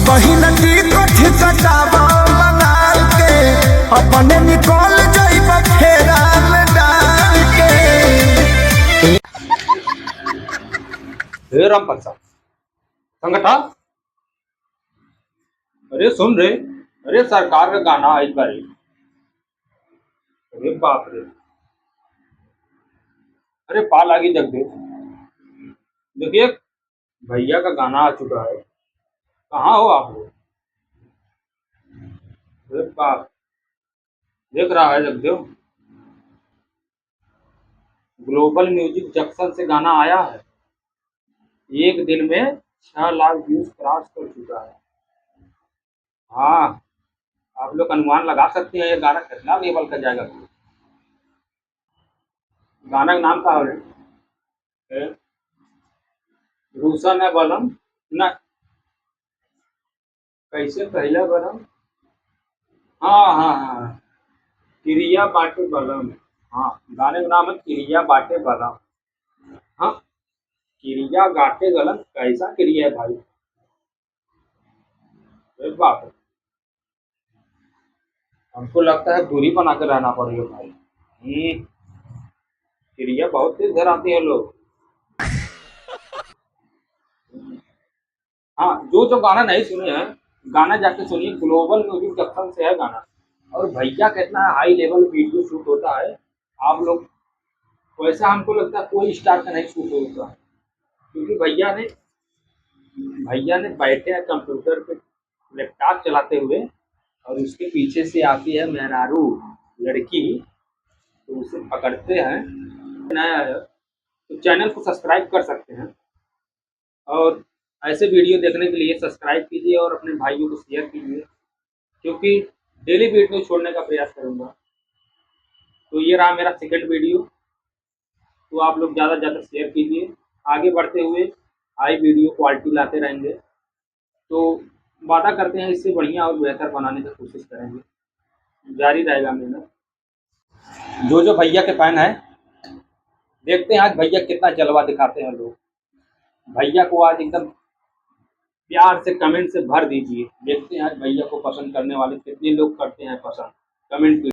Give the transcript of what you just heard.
कहीं न टिकट कटावा मंगाल के अपने निकल जाइब फेरा में डाल के। हे राम प्रसाद संगठा, अरे सुन रे, अरे सरकार का गाना आई बारी। अरे बाप रे, अरे पा लागी जगदीश, देखिए भैया का गाना आ चुका है। कहाँ हो आप लोग? अरे बाप, देख रहा है जगदेव, ग्लोबल म्यूजिक जंक्शन से गाना आया है। एक दिन में 6 लाख व्यूज क्रॉस कर चुका है। हाँ, आप लोग अनुमान लगा सकते हैं ये गाना कितना लेवल का जाएगा। गाना का नाम का है रूसा न बलम न कैसे पहला बलम। हाँ हाँ हाँ, किरिया बाटे बलम। हाँ, गाने का नाम है किरिया बाटे बलम। हाँ, किरिया गाटे गलम, कैसा किरिया है भाई। अरे बाप रे, हमको लगता है दूरी बना कर रहना पड़ेगा भाई। किरिया बहुत तेज घर आती है लोग। हाँ, जो जो गाना नहीं सुने हैं, गाना जाके सुनिए, ग्लोबल म्यूजिक जंक्शन से है गाना। और भैया कितना हाई लेवल वीडियो शूट होता है। आप लोग, वैसा हमको लगता है कोई स्टार का नहीं शूट होता है, क्योंकि भैया ने बैठे हैं कंप्यूटर पे लैपटॉप चलाते हुए, और उसके पीछे से आती है मेहरारू लड़की, तो उसे पकड़ते हैं। नया है तो चैनल को सब्सक्राइब कर सकते हैं, और ऐसे वीडियो देखने के लिए सब्सक्राइब कीजिए और अपने भाइयों को शेयर कीजिए, क्योंकि डेली वीडियो छोड़ने का प्रयास करूँगा। तो ये रहा मेरा सेकंड वीडियो, तो आप लोग ज़्यादा से ज़्यादा शेयर कीजिए। आगे बढ़ते हुए हाई वीडियो क्वालिटी लाते रहेंगे, तो वादा करते हैं इससे बढ़िया और बेहतर बनाने की कोशिश करेंगे। जारी रहेगा मेहनत। जो जो भैया के फैन है, देखते हैं आज भैया कितना जलवा दिखाते हैं लोग। भैया को आज एकदम प्यार से कमेंट से भर दीजिए। देखते हैं आज भैया को पसंद करने वाले कितने लोग करते हैं पसंद। कमेंट